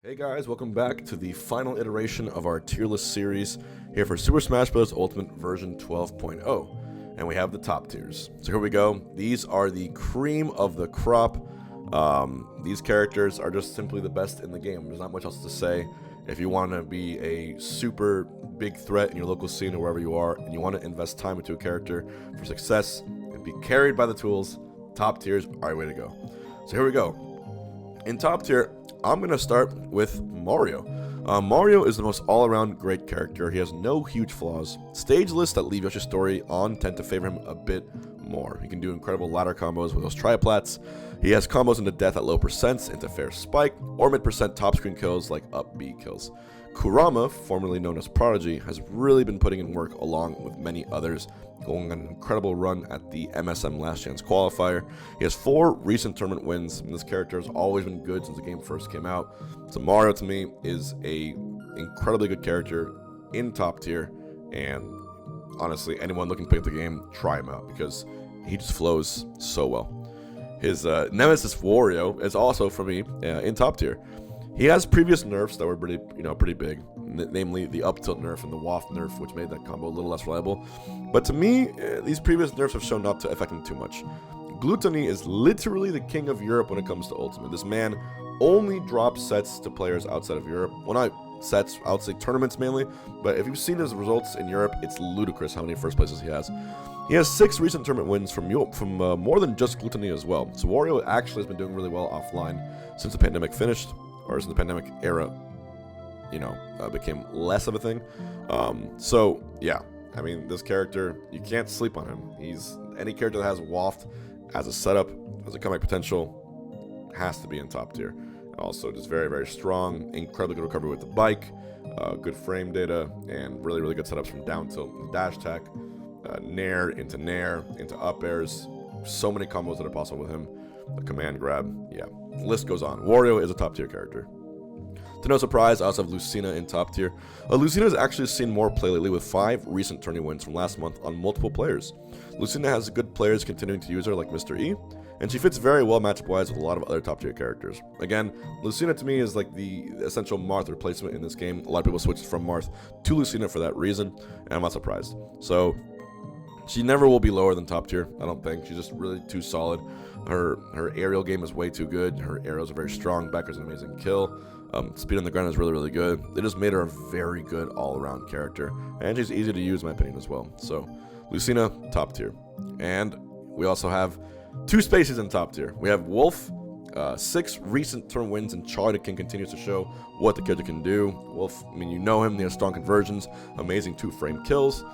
Hey guys, welcome back to the final iteration of our tier list series here for Super Smash Bros. Ultimate version 12.0. And we have the top tiers. So here we go. These are the cream of the crop. These characters are just simply the best in the game. There's not much else to say. If you want to be a super big threat in your local scene or wherever you are, and you want to invest time into a character for success and be carried by the tools, top tiers are your way to go. So here we go. In top tier, I'm going to start with Mario. Mario is the most all-around great character. He has no huge flaws. Stage lists that leave Yoshi's story on tend to favor him a bit more. He can do incredible ladder combos with those triplats. He has combos into death at low percents, into fair spike, or mid-percent top screen kills like up B kills. Kurama, formerly known as Prodigy, has really been putting in work along with many others, going on an incredible run at the MSM Last Chance qualifier. He has 4 recent tournament wins, and this character has always been good since the game first came out. So Mario, to me, is a incredibly good character in top tier, and honestly, anyone looking to pick up the game, try him out, because he just flows so well. His nemesis Wario is also, for me, in top tier. He has previous nerfs that were pretty big, namely the up tilt nerf and the waft nerf, which made that combo a little less reliable. But to me, these previous nerfs have shown not to affect him too much. Gluttony is literally the king of Europe when it comes to Ultimate. This man only drops sets to players outside of Europe. Well, not sets, I would say tournaments mainly, but if you've seen his results in Europe, it's ludicrous how many first places he has. He has 6 recent tournament wins from more than just Gluttony as well. So Wario actually has been doing really well offline since the pandemic finished, or since the pandemic era, became less of a thing. So yeah, I mean, this character, you can't sleep on him. He's any character that has waft as a setup, as a comeback potential, has to be in top tier. Also, just very, very strong, incredibly good recovery with the bike, good frame data, and really, really good setups from down tilt, dash attack, nair into up airs. So many combos that are possible with him. The command grab, yeah. The list goes on. Wario is a top tier character. To no surprise, I also have Lucina in top tier. Lucina has actually seen more play lately with 5 recent tourney wins from last month on multiple players. Lucina has good players continuing to use her like Mr. E, and she fits very well matchup-wise with a lot of other top tier characters. Again, Lucina to me is like the essential Marth replacement in this game. A lot of people switched from Marth to Lucina for that reason, and I'm not surprised. So she never will be lower than top tier, I don't think. She's just really too solid. Her aerial game is way too good. Her arrows are very strong. Back is an amazing kill. Speed on the ground is really, really good. They just made her a very good all-around character. And she's easy to use, in my opinion, as well. So, Lucina, top tier. And we also have 2 spaces in top tier. We have Wolf, 6 recent turn wins, and Charlie can continue to show what the character can do. Wolf, I mean, you know him. He has strong conversions, amazing 2-frame kills.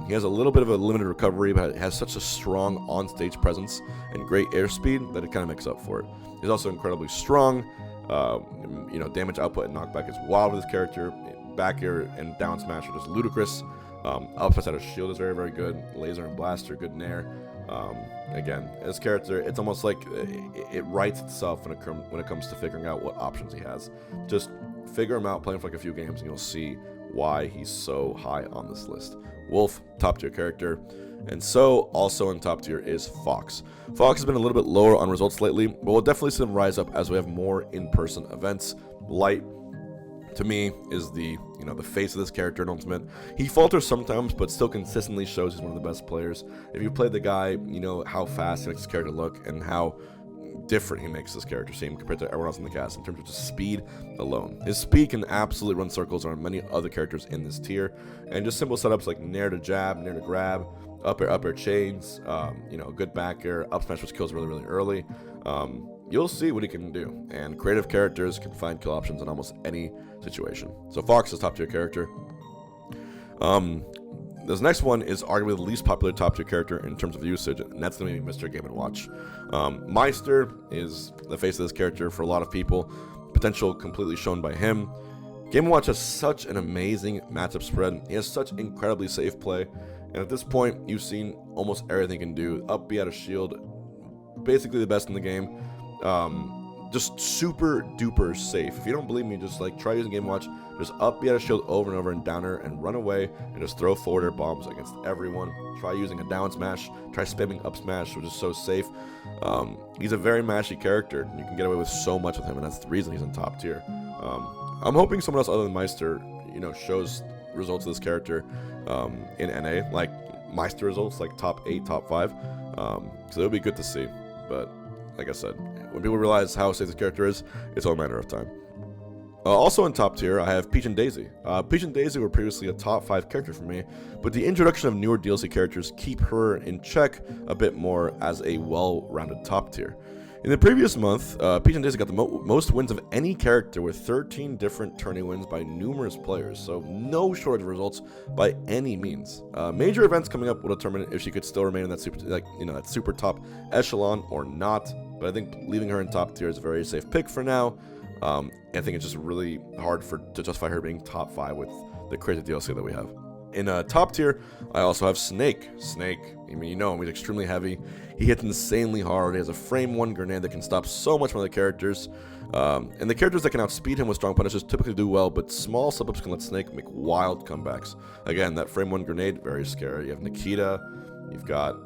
He has a little bit of a limited recovery, but has such a strong on-stage presence and great airspeed that it kind of makes up for it. He's also incredibly strong. Damage output and knockback is wild with this character. Back air and down smash are just ludicrous. Up smash out of shield is very, very good. Laser and blaster, good nair. Again, this character, it's almost like it writes itself when it comes to figuring out what options he has. Just figure him out, play him for like a few games, and you'll see why he's so high on this list. Wolf, top tier character. And so, also in top tier is Fox. Fox has been a little bit lower on results lately, but we'll definitely see him rise up as we have more in-person events. Light, to me, is the face of this character in Ultimate. He falters sometimes, but still consistently shows he's one of the best players. If you played the guy, you know how fast he makes his character look and how different he makes this character seem compared to everyone else in the cast in terms of just speed alone. His speed can absolutely run circles on many other characters in this tier, and just simple setups like nair to jab, nair to grab, up air chains, good back air, up smash which kills really, really early. You'll see what he can do, and creative characters can find kill options in almost any situation. So Fox is top tier character. This next one is arguably the least popular top tier character in terms of usage, and that's going to be Mr. Game & Watch. Meister is the face of this character for a lot of people. Potential completely shown by him. Game & Watch has such an amazing matchup spread. He has such incredibly safe play, and at this point, you've seen almost everything he can do. Up B out of shield, basically the best in the game. Just super duper safe. If you don't believe me, just try using Game & Watch. Just up B out of shield over and over and downer and run away and just throw forward air bombs against everyone. Try using a down smash. Try spamming up smash, which is so safe. He's a very mashy character. You can get away with so much with him, and that's the reason he's in top tier. I'm hoping someone else other than Meister, shows results of this character in NA, like Meister results, like top 8, top 5. So it'll be good to see. But like I said, when people realize how safe this character is, it's all a matter of time. Also in top tier, I have Peach and Daisy. Peach and Daisy were previously a top 5 character for me, but the introduction of newer DLC characters keep her in check a bit more as a well-rounded top tier. In the previous month, Peach and Daisy got the most wins of any character with 13 different tourney wins by numerous players, so no shortage of results by any means. Major events coming up will determine if she could still remain in that super top echelon or not, but I think leaving her in top tier is a very safe pick for now. I think it's just really hard to justify her being top 5 with the crazy DLC that we have. In top tier, I also have Snake. Snake, him, he's extremely heavy. He hits insanely hard. He has a frame 1 grenade that can stop so much from other characters. And the characters that can outspeed him with strong punishes typically do well, but small slip-ups can let Snake make wild comebacks. Again, that frame 1 grenade, very scary. You have Nikita. You've got,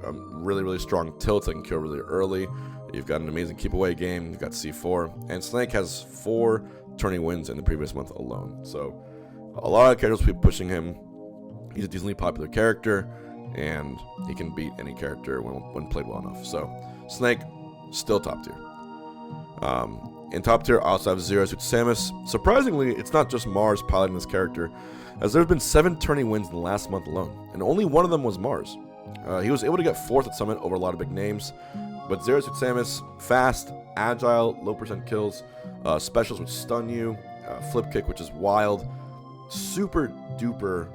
really, really strong tilts that can kill really early. You've got an amazing keep away game. You've got C4. And Snake has 4 tourney wins in the previous month alone. So a lot of characters will be pushing him. He's a decently popular character, and he can beat any character when played well enough. So Snake, still top tier. In top tier, I also have Zero Suit Samus. Surprisingly, it's not just Mars piloting this character, as there have been 7 tourney wins in the last month alone, and only one of them was Mars. He was able to get 4th at Summit over a lot of big names. But Zero Suit Samus, fast, agile, low % kills, specials which stun you, flip kick which is wild, super duper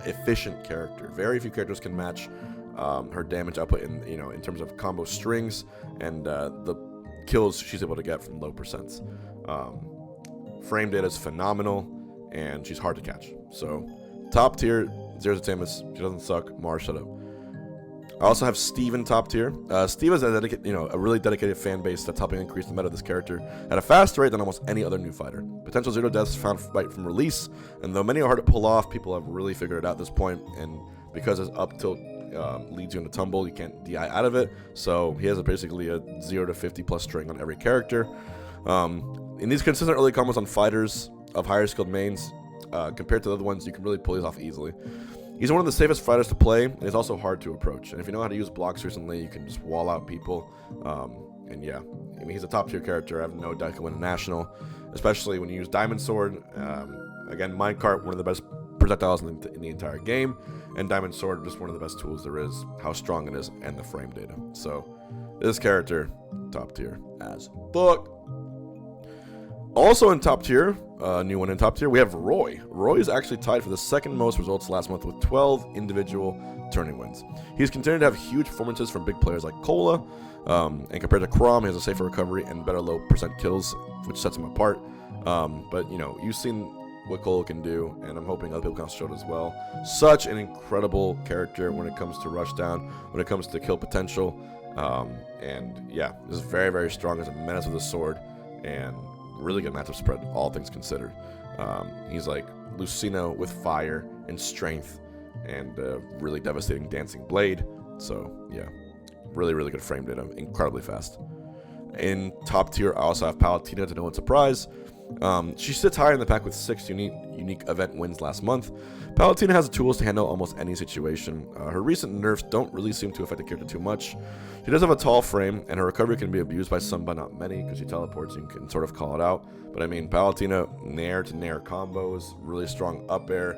efficient character. Very few characters can match her damage output in terms of combo strings and the kills she's able to get from low %. Frame data is phenomenal, and she's hard to catch. So top tier, Zero Suit Samus, she doesn't suck. Mars, shut up. I also have Steve in top tier. Steve has a really dedicated fan base that's helping increase the meta of this character at a faster rate than almost any other new fighter. Potential 0 deaths found right from release, and though many are hard to pull off, people have really figured it out at this point, and because his up tilt leads you into tumble, you can't DI out of it, so he has basically a 0 to 50 plus string on every character. In these consistent early combos on fighters of higher skilled mains, compared to the other ones, you can really pull these off easily. He's one of the safest fighters to play, and he's also hard to approach. And if you know how to use blocks recently, you can just wall out people. And yeah, he's a top tier character. I have no doubt he can win a national, especially when you use Diamond Sword. Again, Minecart, one of the best projectiles in the entire game, and Diamond Sword, just one of the best tools there is, how strong it is, and the frame data. So this character, top tier as fuck. Also in top tier, new one in top tier, we have Roy. Roy is actually tied for the second most results last month with 12 individual tourney wins. He's continued to have huge performances from big players like Cola, and compared to Chrom, he has a safer recovery and better low % kills, which sets him apart. But you've seen what Cola can do, and I'm hoping other people can show it as well. Such an incredible character when it comes to rushdown, when it comes to kill potential, and yeah, is very, very strong as a menace with a sword, and really good matchup spread, all things considered. He's like Lucina with fire and strength and really devastating dancing blade. So yeah, really, really good frame data, incredibly fast. In top tier, I also have Palutena, to no one's surprise. She sits higher in the pack with 6 unique event wins last month. Palutena has the tools to handle almost any situation. Her recent nerfs don't really seem to affect the character too much. She does have a tall frame, and her recovery can be abused by some but not many, because she teleports and you can sort of call it out. But I mean, Palutena, nair to nair combos, really strong up air,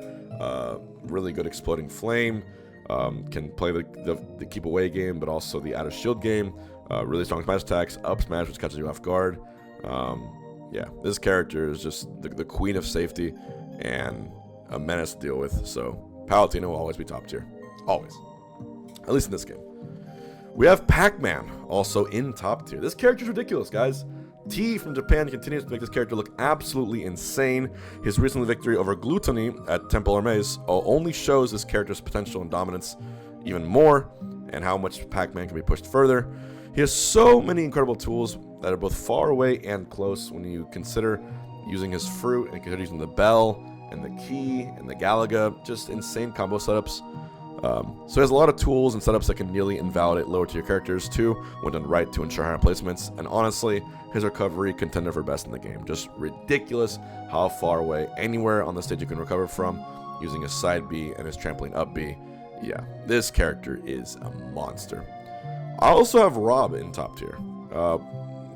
really good exploding flame, can play the keep away game, but also the out of shield game, really strong smash attacks, up smash which catches you off guard. Yeah, this character is just the queen of safety and a menace to deal with. So Palutena will always be top tier. Always. At least in this game. We have Pac-Man also in top tier. This character is ridiculous, guys. T from Japan continues to make this character look absolutely insane. His recent victory over Gluttony at Temple Hermes only shows this character's potential and dominance even more, and how much Pac-Man can be pushed further. He has so many incredible tools that are both far away and close when you consider using his fruit and consider using the bell and the key and the Galaga. Just insane combo setups. So he has a lot of tools and setups that can nearly invalidate lower tier characters too, when done right to ensure higher placements. And honestly, his recovery contender for best in the game. Just ridiculous how far away anywhere on the stage you can recover from using his side B and his trampoline up B. Yeah, this character is a monster. I also have Rob in top tier.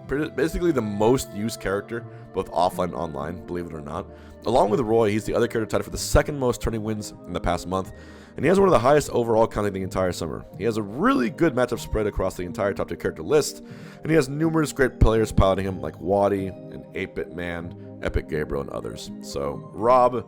Basically the most used character, both offline and online, believe it or not. Along with Roy, he's the other character tied for the second most tourney wins in the past month, and he has one of the highest overall counting the entire summer. He has a really good matchup spread across the entire top tier character list, and he has numerous great players piloting him like Waddy and 8-Bit Man, Epic Gabriel, and others. So Rob,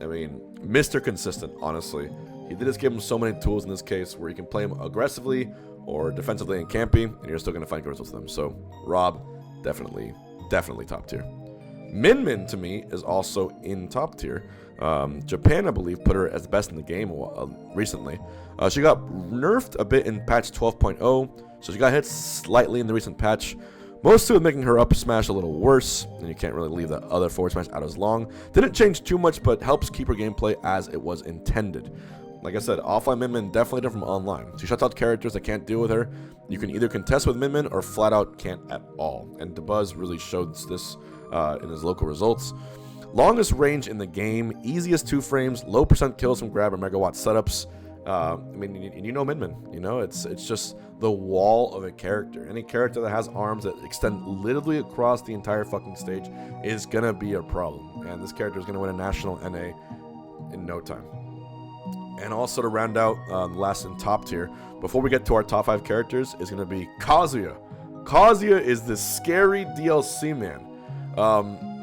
I mean, Mr. Consistent, honestly. He did just give him so many tools in this case where he can play him aggressively or defensively and campy, and you're still going to find good results with him. So Rob, definitely top tier. Min Min, to me, is also in top tier. Japan, I believe, put her as the best in the game recently. She got nerfed a bit in patch 12.0, so she got hit slightly in the recent patch, mostly with making her up smash a little worse, and you can't really leave that other forward smash out as long. Didn't change too much, but helps keep her gameplay as it was intended. Like I said, offline Min Min definitely different from online. She shuts out characters that can't deal with her. You can either contest with Min Min or flat out can't at all. And DeBuzz really showed this in his local results. Longest range in the game, easiest 2 frames, low percent kills from grab or megawatt setups. I mean, you know Min Min. You know, it's just the wall of a character. Any character that has arms that extend literally across the entire fucking stage is gonna be a problem. And this character is gonna win a national NA in no time. And also to round out last in top tier, before we get to our top 5 characters, is going to be Kazuya. Kazuya is this scary DLC man.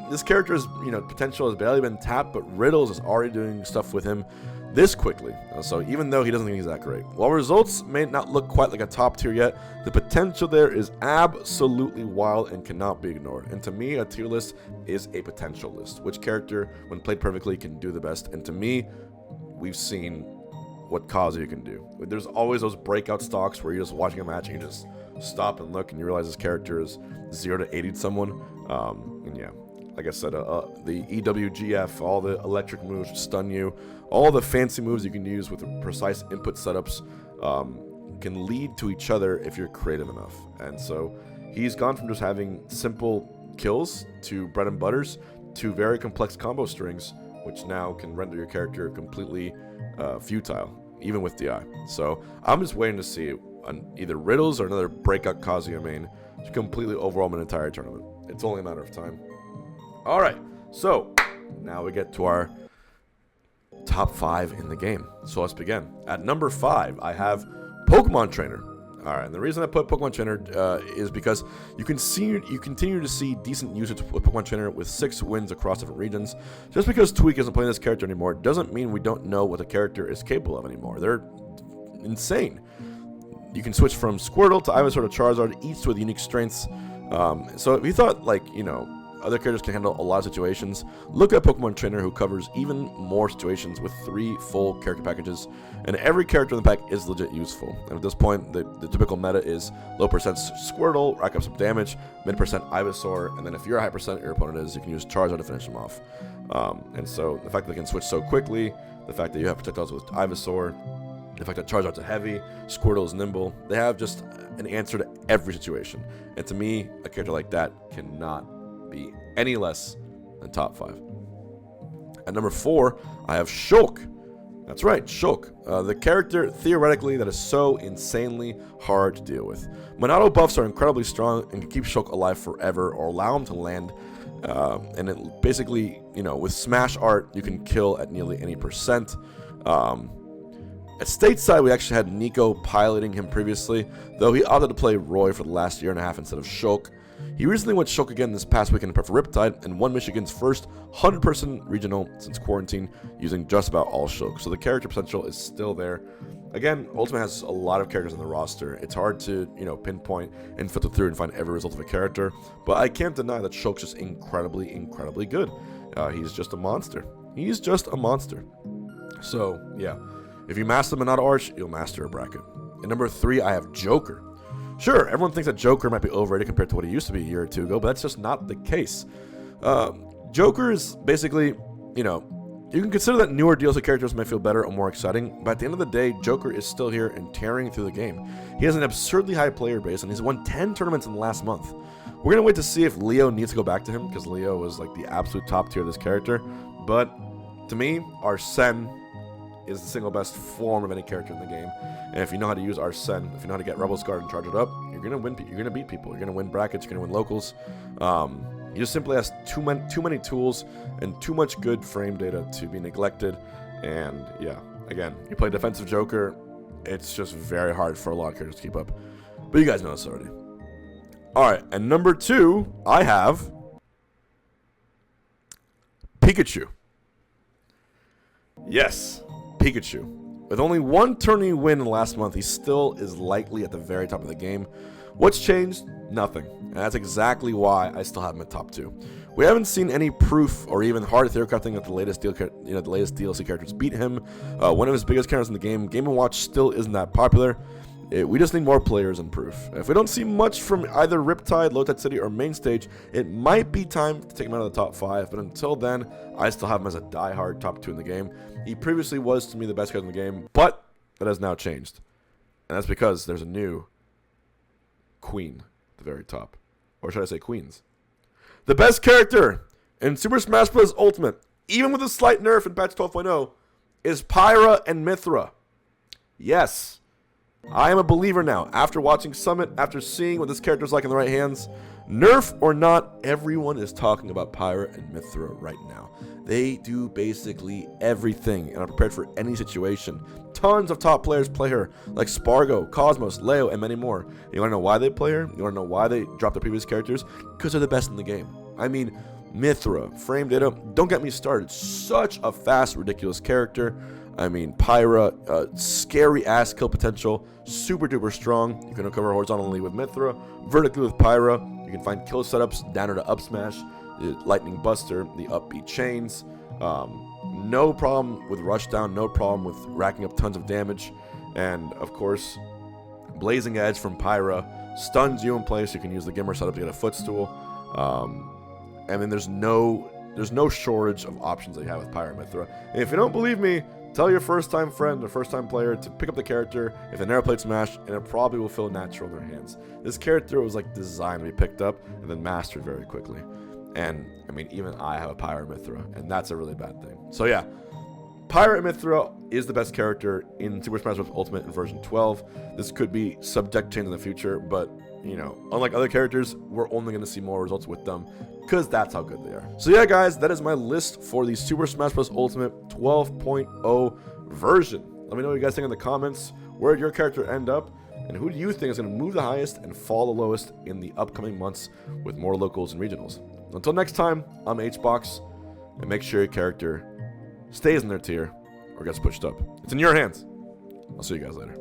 This character's potential has barely been tapped, but Riddles is already doing stuff with him this quickly. So even though he doesn't think he's that great, while results may not look quite like a top tier yet, the potential there is absolutely wild and cannot be ignored. And to me, a tier list is a potential list. Which character, when played perfectly, can do the best? And to me, we've seen what Kazuya can do. There's always those breakout stocks where you're just watching a match and you just stop and look and you realize this character is 0 to 80 someone. And yeah, like I said, the EWGF, all the electric moves stun you, all the fancy moves you can use with precise input setups can lead to each other if you're creative enough. And so he's gone from just having simple kills to bread and butters to very complex combo strings, which now can render your character completely futile, even with DI. So I'm just waiting to see either Riddles or another breakout Kazuya main to completely overwhelm an entire tournament. It's only a matter of time. Alright, so now we get to our top 5 in the game. So let's begin. At number 5, I have Pokemon Trainer. Alright, and the reason I put Pokemon Trainer is because you continue to see decent usage with Pokemon Trainer with 6 wins across different regions. Just because Tweak isn't playing this character anymore doesn't mean we don't know what the character is capable of anymore. They're insane. You can switch from Squirtle to Ivysaur to Charizard, each with unique strengths. So if you thought, other characters can handle a lot of situations, look at Pokemon Trainer, who covers even more situations with 3 full character packages, and every character in the pack is legit useful. And at this point, the typical meta is low percent Squirtle, rack up some damage, mid percent Ivysaur, and then if you're a high percent, your opponent is, you can use Charizard to finish them off. And so the fact that they can switch so quickly, the fact that you have projectiles with Ivysaur, the fact that Charizard's a heavy, Squirtle is nimble, they have just an answer to every situation. And to me, a character like that cannot be any less than top 5. At number 4, I have Shulk. That's right, Shulk. The character, theoretically, that is so insanely hard to deal with. Monado buffs are incredibly strong and can keep Shulk alive forever or allow him to land. And it basically, with Smash Art, you can kill at nearly any percent. At stateside, we actually had Nico piloting him previously, though he opted to play Roy for the last year and a half instead of Shulk. He recently went Shulk again this past weekend to prep for Riptide and won Michigan's first 100-person regional since quarantine using just about all Shulk. So the character potential is still there. Again, Ultimate has a lot of characters on the roster. It's hard to, pinpoint and filter through and find every result of a character, but I can't deny that Shulk's just incredibly, incredibly good. He's just a monster. He's just a monster. So, yeah. If you master Monado Arch, you'll master a bracket. At number 3, I have Joker. Sure, everyone thinks that Joker might be overrated compared to what he used to be a year or two ago, but that's just not the case. Joker is basically, You can consider that newer DLC characters may feel better or more exciting, but at the end of the day, Joker is still here and tearing through the game. He has an absurdly high player base, and he's won 10 tournaments in the last month. We're going to wait to see if Leo needs to go back to him, because Leo was like the absolute top tier of this character. But to me, Arsene is the single best form of any character in the game. And if you know how to use Arsene, if you know how to get Rebel's Guard and charge it up, you're going to win. You're going to beat people. You're going to win brackets. You're going to win locals. He just simply has too many tools and too much good frame data to be neglected. And yeah, again, you play defensive Joker, it's just very hard for a lot of characters to keep up. But you guys know this already. Alright, and number 2, I have Pikachu. Yes, Pikachu. With only one tourney win in the last month, he still is likely at the very top of the game. What's changed? Nothing. And that's exactly why I still have him at top 2. We haven't seen any proof or even hard theory-crafting that the latest DLC characters beat him. One of his biggest characters in the game, Game & Watch, still isn't that popular. We just need more players and proof. If we don't see much from either Riptide, Low Tide City, or Main Stage, it might be time to take him out of the top 5. But until then, I still have him as a die-hard top 2 in the game. He previously was, to me, the best character in the game, but that has now changed. And that's because there's a new queen at the very top. Or should I say queens? The best character in Super Smash Bros. Ultimate, even with a slight nerf in patch 12.0, is Pyra and Mythra. Yes, I am a believer now. After watching Summit, after seeing what this character is like in the right hands, nerf or not, everyone is talking about Pyra and Mythra right now. They do basically everything and are prepared for any situation. Tons of top players play her, like Spargo, Cosmos, Leo, and many more. You want to know why they play her? You want to know why they dropped their previous characters? Because they're the best in the game. I mean, Mythra, frame data, don't get me started. Such a fast, ridiculous character. I mean, Pyra, scary ass kill potential, super duper strong. You can recover horizontally with Mythra, vertically with Pyra. You can find kill setups, downer to up smash, lightning buster, the up B chains. No problem with rushdown, no problem with racking up tons of damage. And of course, Blazing Edge from Pyra stuns you in place. You can use the Gimmer setup to get a footstool. And then there's no shortage of options that you have with Pyra and Mythra. And if you don't believe me, tell your first-time friend or first-time player to pick up the character if they never played Smash, and it probably will feel natural in their hands. This character was like designed to be picked up and then mastered very quickly. And I mean, even I have a Pyra and Mythra, and that's a really bad thing. So yeah, Pyra and Mythra is the best character in Super Smash Bros. Ultimate in version 12. This could be subject change in the future, but you know, unlike other characters, we're only going to see more results with them because that's how good they are. So yeah, guys, that is my list for the Super Smash Bros. Ultimate 12.0 version. Let me know what you guys think in the comments. Where did your character end up? And who do you think is going to move the highest and fall the lowest in the upcoming months with more locals and regionals? Until next time, I'm Hbox, and make sure your character stays in their tier or gets pushed up. It's in your hands. I'll see you guys later.